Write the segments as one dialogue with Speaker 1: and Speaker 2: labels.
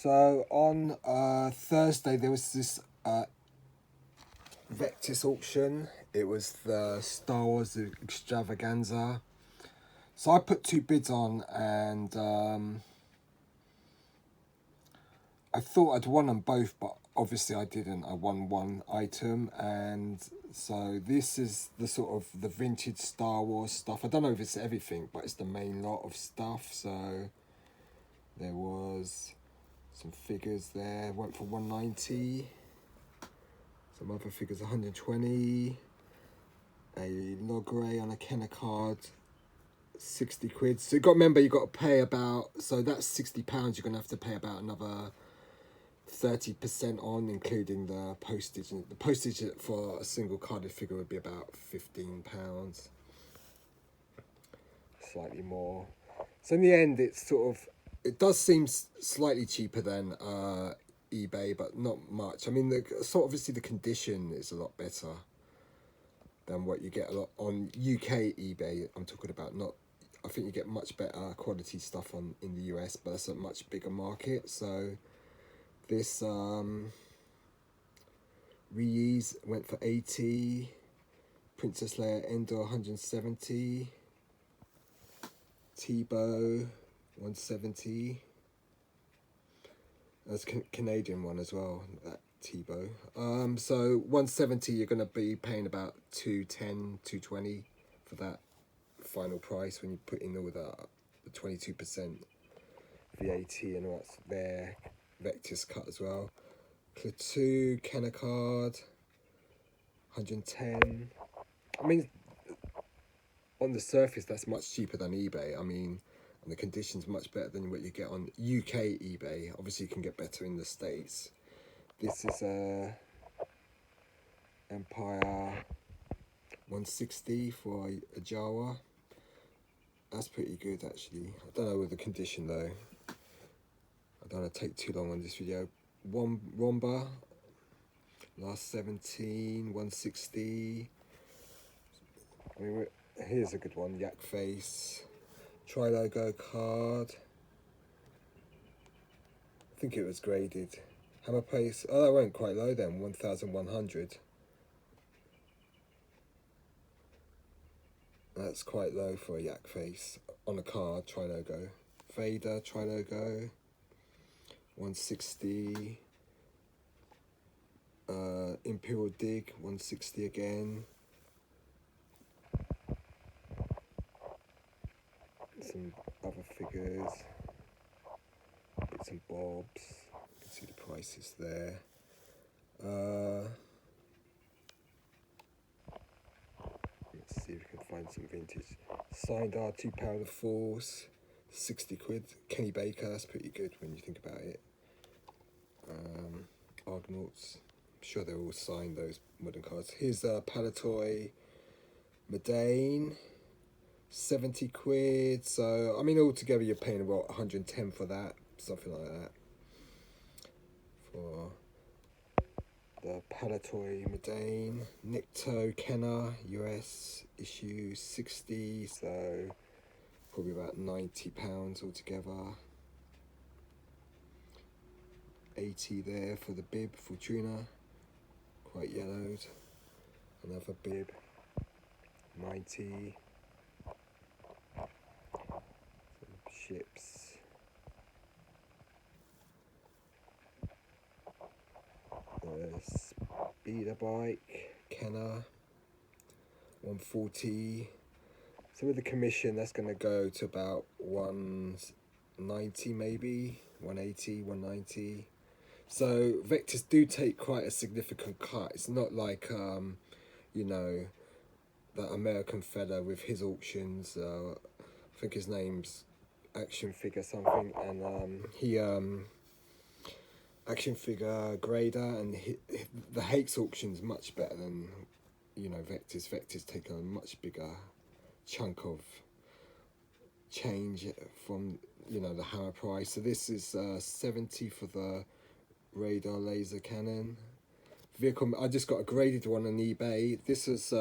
Speaker 1: So on Thursday there was this Vectis auction. It was the Star Wars Extravaganza. So I put 2 bids on, and I thought I'd won them both, but obviously I didn't. I won one item, and so this is the sort of the vintage Star Wars stuff. I don't know if it's everything, but it's the main lot of stuff. So there was some figures there, went for 190. Some other figures 120. A Logray on a Kenner card, 60 quid. So you got to remember, you got to pay about, so that's £60. You're going to have to pay about another 30% on, including the postage. The postage for a single carded figure would be about £15, slightly more. So in the end, it's sort of, it does seem slightly cheaper than eBay, but not much. I mean, so obviously the condition is a lot better than what you get a lot on UK eBay. I'm talking about, not, I think you get much better quality stuff in the US, but it's a much bigger market. So this reuse went for 80, Princess Leia Endor 170, Tebow 170. That's Canadian one as well, that Tebow. So 170, you're going to be paying about 210, 220 for that final price when you put in all the 22% VAT and what's there. Vectis cut as well. Klaatu, Kenner card, 110. I mean, on the surface, that's much cheaper than eBay. I mean, and the condition's much better than what you get on UK eBay. Obviously, you can get better in the States. This is a Empire 160 for a Jawa. That's pretty good, actually. I don't know with the condition, though. I don't want to take too long on this video. Romba, last 17, 160. I mean, here's a good one, Yak Face. Tri-logo card. I think it was graded. Hammer Pace. Oh, that went quite low then, 1,100. That's quite low for a Yak Face on a card. Tri-logo. Vader, Tri-logo. 160. Imperial Dig, 160 again. Some other figures, bits and bobs. You can see the prices there. Let's see if we can find some vintage. Signed R2 Power of the Force, 60 quid. Kenny Baker, that's pretty good when you think about it. Argonauts, I'm sure they're all signed, those modern cards. Here's Palatoy Medane, 70 quid. So I mean, altogether you're paying about 110 for that, something like that, for the Palatoy Medane. Nikto Kenner US issue 60, so probably about £90 altogether. 80 there for the bib, Fortuna, quite yellowed. Another bib, 90. Some ships. Speeder bike, Kenner, 140. So with the commission, that's going to go to about 190 maybe, 180, 190. So Vectis do take quite a significant cut. It's not like, you know, that American fella with his auctions. I think his name's Action Figure something, and he Action Figure Grader, and the Hakes auction's much better than, you know, Vectis. Vectis take a much bigger chunk of change from, you know, the hammer price. So this is 70 for the radar laser cannon vehicle. I just got a graded one on eBay. This was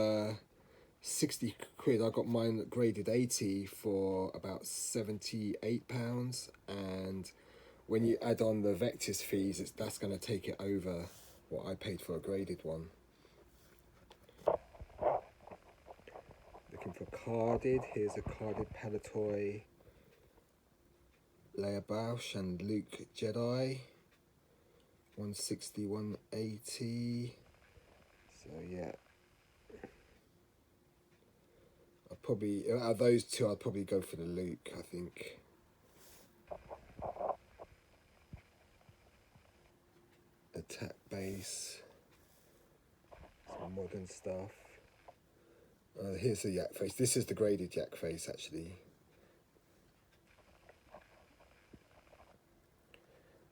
Speaker 1: 60 quid. I got mine graded 80 for about £78, and when you add on the Vectis fees, that's going to take it over what I paid for a graded one. Looking for carded. Here's a carded Palatoy Leia Bausch and Luke Jedi. 160, 180. So yeah. I'd probably, out of those two, I'd probably go for the Luke, I think. Attack base. Some modern stuff. Here's the yak face. This is the graded yak face, actually.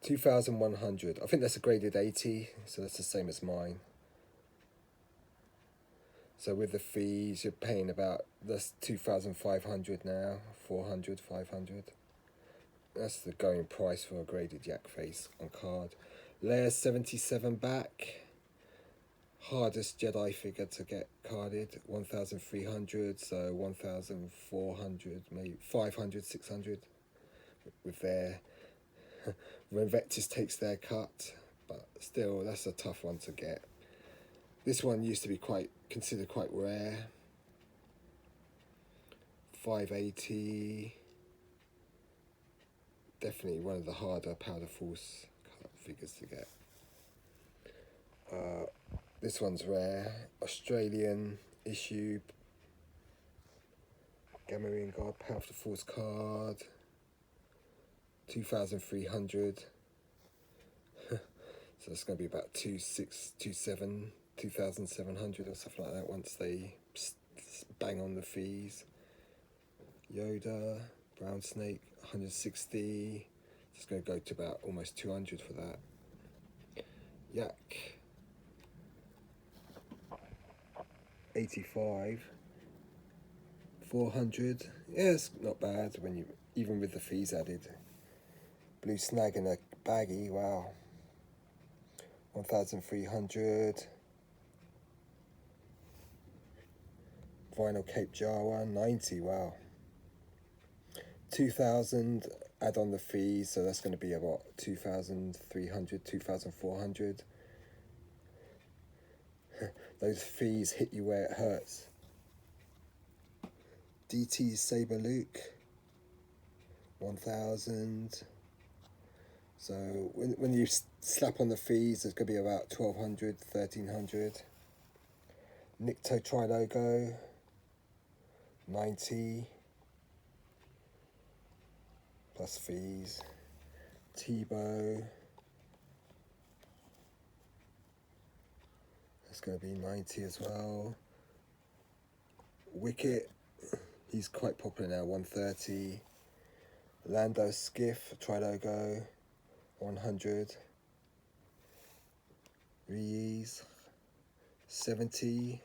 Speaker 1: 2,100. I think that's a graded 80, so that's the same as mine. So with the fees, you're paying about, that's 2,500 now, 400, 500. That's the going price for a graded yak face on card. Layer 77 back. Hardest Jedi figure to get carded, 1,300, so 1,400, maybe 500, 600 with their, when Vectis takes their cut, but still, that's a tough one to get. This one used to be considered quite rare. 580, definitely one of the harder Powder Force figures to get. This one's rare, Australian issue, Gamorrean Guard Powder Force card, 2,300. So it's going to be about 2,700 or something like that once they bang on the fees. Yoda, Brown Snake, 160. It's going to go to about almost 200 for that. Yak, 85. 400. Yeah, it's not bad when you, even with the fees added. Blue Snag in a baggie, wow. 1,300. Vinyl Cape Jawa, 90, wow. 2,000, add on the fees, so that's going to be about 2,300, 2,400. Those fees hit you where it hurts. DT Saber Luke, 1,000. So when you slap on the fees, it's going to be about 1,200, 1,300. Nikto Tri-Logo, 90. Plus fees. Tebow, that's going to be 90 as well. Wicket, he's quite popular now, 130. Lando Skiff, Tri-Logo, 100. Rees, 70.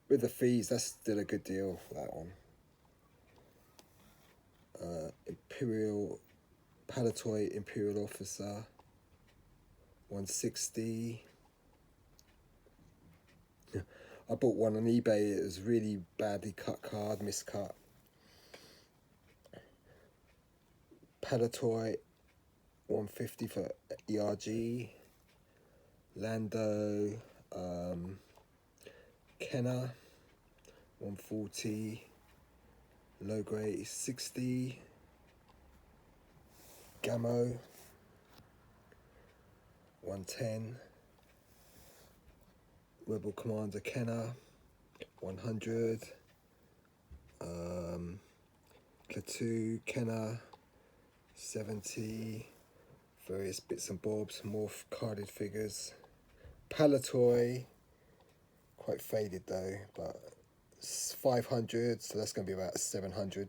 Speaker 1: With the fees, that's still a good deal for that one. Imperial Palatoy Imperial Officer, 160. I bought one on eBay. It was really badly cut card, miscut. Palatoy, 150 for ERG. Lando, Kenner, 140. Low grade, 60. Gamo, 110. Rebel Commander Kenner, 100. Klaatu Kenner, 70. Various bits and bobs, morph carded figures. Palatoy, quite faded though, but 500, so that's going to be about 700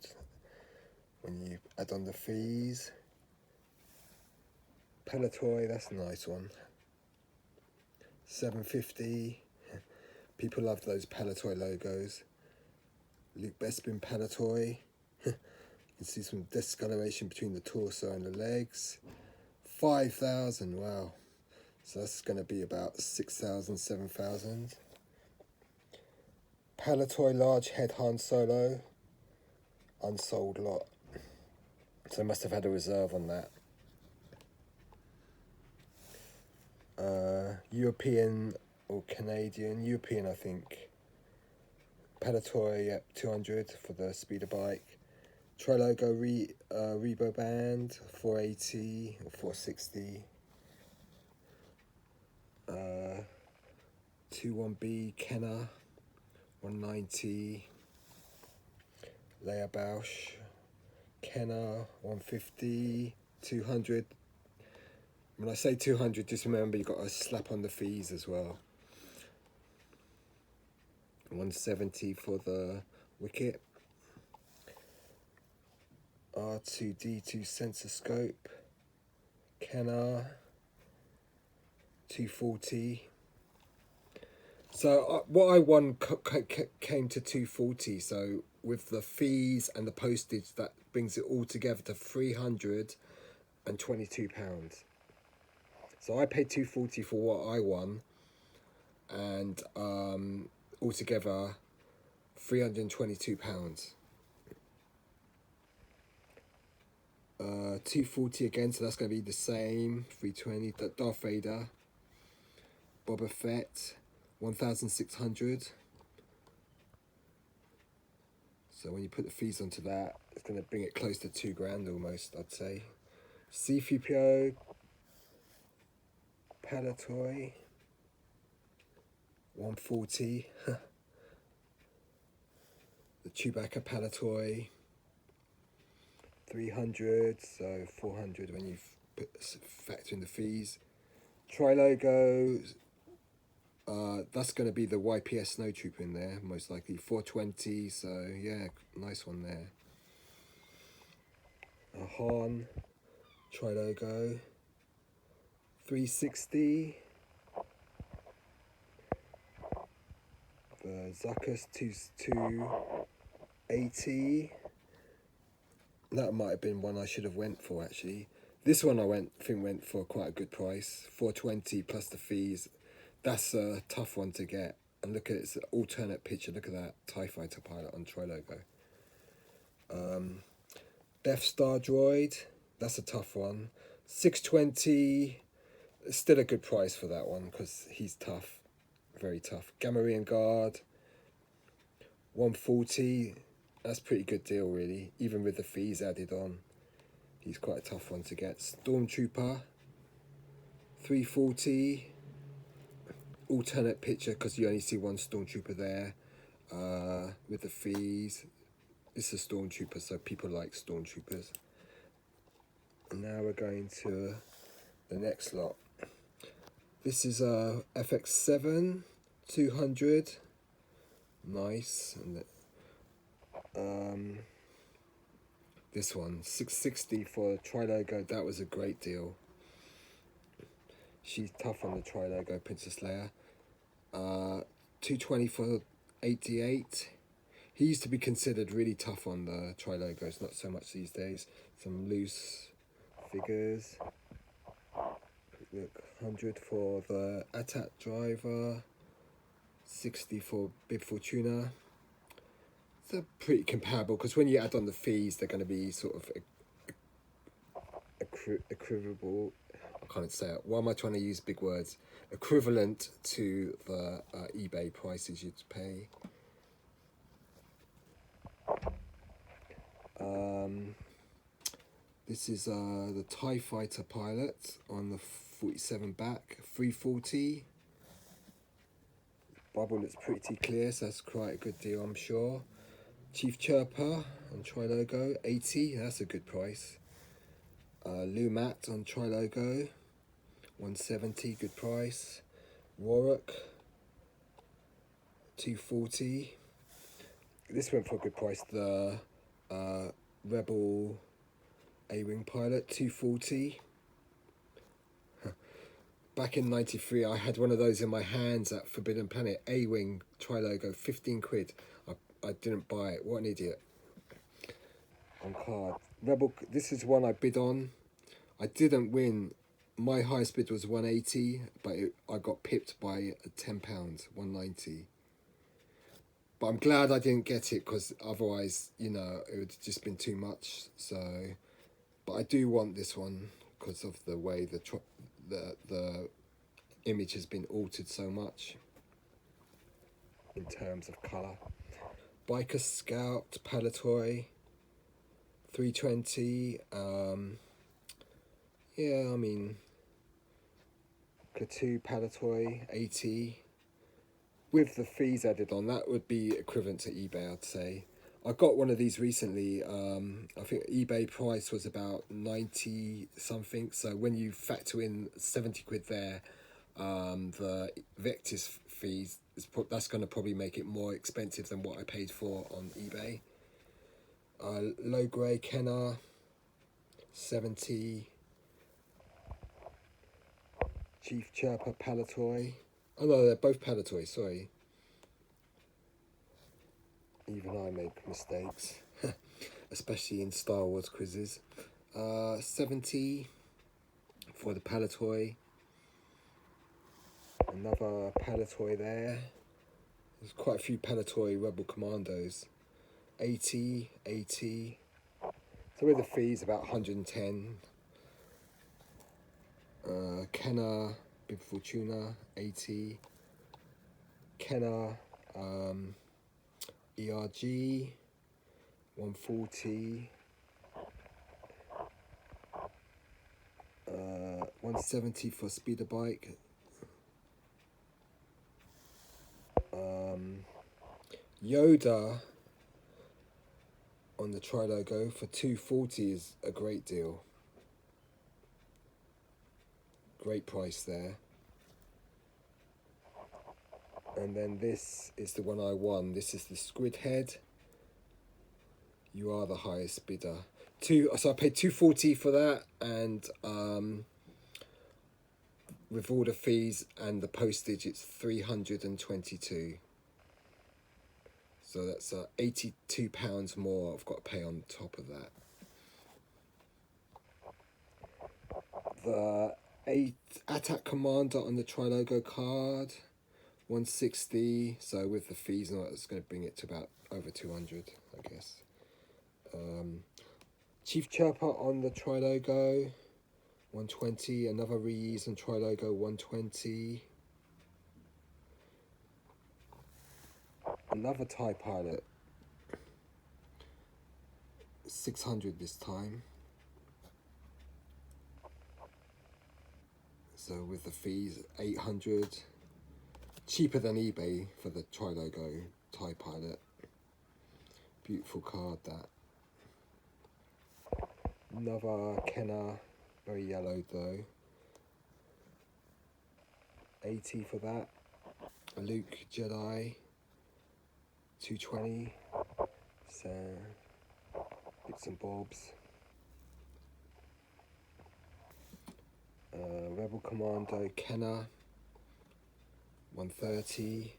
Speaker 1: when you add on the fees. Palatoy, that's a nice one. 750. People love those Palatoy logos. Luke Bespin Palatoy. You can see some discoloration between the torso and the legs. 5,000, wow. So that's going to be about 6,000, 7,000. Palatoy large head Han Solo. Unsold lot. So I must have had a reserve on that. European or Canadian, European I think. Palatoy, yep, 200 for the speeder bike. Trilogo Rebo Band, 480 or 460. 21B Kenner, 190. Leia Bausch, Kenner, 150. 200. When I say 200, just remember you've got to slap on the fees as well. 170 for the wicket. R2D2 sensor scope. Kenner, 240. So what I won came to 240. So with the fees and the postage, that brings it all together to £322. So I paid 240 for what I won, and altogether £322. 240 again, so that's going to be the same. 320. Darth Vader, Boba Fett, 1,600. So when you put the fees onto that, it's going to bring it close to £2,000 almost, I'd say. C3PO, Palatoy, 140. The Chewbacca Palatoy, 300, so 400 when you factor in the fees. Trilogo, that's going to be the YPS Snow Trooper in there, most likely, 420, so yeah, nice one there. Han, Trilogo, 360. The Zuckus, 280. That might have been one I should have went for, actually. This one I think went for quite a good price, 420 plus the fees. That's a tough one to get. And look at it's an alternate picture. Look at that TIE Fighter pilot on Trilogo. Death Star droid. That's a tough one. 620. Still a good price for that one because he's tough, very tough. Gamorrean Guard. 140. That's a pretty good deal, really. Even with the fees added on, he's quite a tough one to get. Stormtrooper. 340. Alternate picture because you only see one Stormtrooper there. With the fees, it's a Stormtrooper, so people like Stormtroopers. And now we're going to the next lot. This is a FX7 200. Nice. And this one 660 for Trilogo. That was a great deal. She's tough on the Trilogo, Princess Leia. 220 for 88. He used to be considered really tough on the Trilogos, not so much these days. Some loose figures. Look, 100 for the AT-AT driver. 60 for Bib Fortuna. They're pretty comparable because when you add on the fees, they're going to be sort of equivalent. I can't say it. Why am I trying to use big words? Equivalent to the eBay prices you'd pay. This is the TIE Fighter pilot on the 47 back, 340. Bubble looks pretty clear, so that's quite a good deal, I'm sure. Chief Chirper on Trilogo, 80. That's a good price. Lumat on Trilogo, 170, good price. Warwick, 240. This went for a good price. The Rebel A-Wing pilot, 240. Back in '93, I had one of those in my hands at Forbidden Planet, A-Wing Trilogo, 15 quid. I didn't buy it. What an idiot. On card. Rebel, this is one I bid on. I didn't win. My highest bid was 180, but I got pipped by £10, 190. But I'm glad I didn't get it because otherwise, you know, it would have just been too much. So But I do want this one because of the way the image has been altered so much in terms of colour. Biker Scout Palatoy 320. Yeah, I mean, Plateau Palatoy 80. With the fees added on, that would be equivalent to eBay, I'd say. I got one of these recently. I think eBay price was about 90 something. So when you factor in 70 quid there, the Vectis fees, that's going to probably make it more expensive than what I paid for on eBay. Low grey Kenner 70. Chief Chirper Palatoy. Oh no, they're both Palatoy, sorry. Even I make mistakes, especially in Star Wars quizzes. 70 for the Palatoy. Another Palatoy there. There's quite a few Palatoy Rebel Commandos. 80, 80. So with the fees, about 110. Kenner Big Fortuna, 80. Kenner ERG 140, 170 for speeder bike. Yoda on the tri-logo for 240 is a great deal. Great price there. And then this is the one I won. This is the squid head. You are the highest bidder. So I paid 240 for that, and with all the fees and the postage, it's 322. So that's £82 more I've got to pay on top of that. The 8 Attack Commander on the tri-logo card. 160, so with the fees and all that, it's going to bring it to about over 200, I guess. Chief Chirper on the tri-logo, 120. Another reuse on tri-logo, 120. Another TIE Pilot, 600 this time. So with the fees, 800. Cheaper than eBay for the tri-logo TIE Pilot. Beautiful card, that. Another Kenner, very yellow though. 80 for that. A Luke Jedi, 220. So, bits and bobs. Rebel Commando Kenner, 130.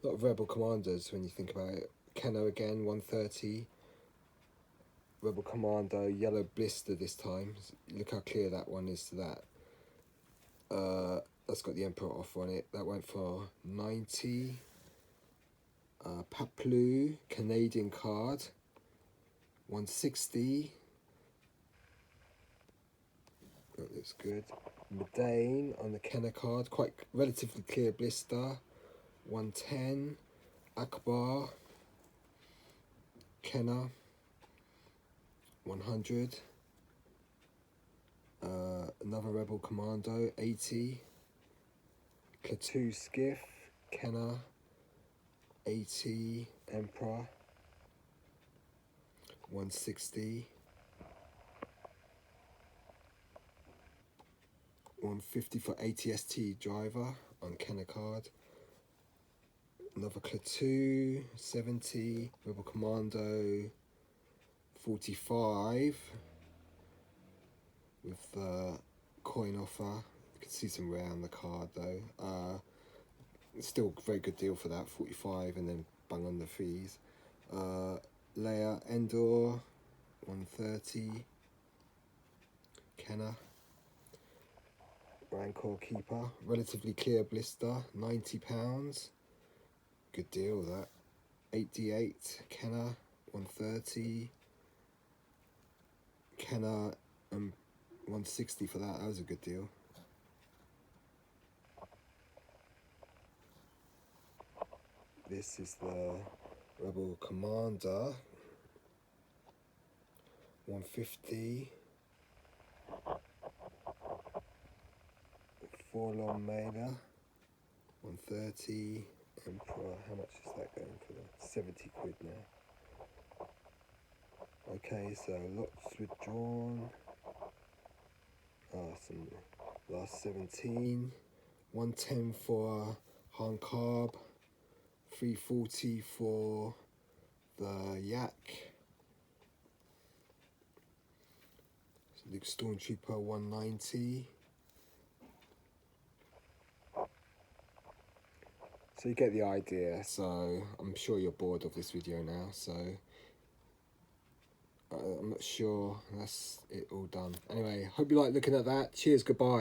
Speaker 1: A lot of Rebel Commandos when you think about it. Kenner again, 130. Rebel Commando yellow blister this time. Look how clear that one is to that. That's got the Emperor offer on it. That went for 90. Paplu Canadian card, 160. That looks good. Medane on the Kenner card, quite relatively clear blister, 110. Akbar Kenner, 100. Another Rebel Commando, 80. Plateau Skiff Kenner, 80. Emperor, 160. 150 for ATST driver on Kenner card. Another Plateau, 70. Rebel Commando, 45. With the coin offer. You can see some rare on the card though. Still a very good deal for that, 45, and then bung on the fees. Leia Endor, 130. Kenner. Rancor Keeper, relatively clear blister, £90. Good deal that. 88 Kenner, 130. Kenner 160 for that. That was a good deal. This is the Rebel Commander 150. Forlorn Mailer 130. Emperor, how much is that going for? 70 quid now. Okay, so lots withdrawn. Some last 17. 110 for Han Carb. 340 for the Yak. Luke Stormtrooper 190. So you get the idea. So I'm sure you're bored of this video now. So I'm not sure. That's it all done. Anyway, hope you like looking at that. Cheers, goodbye.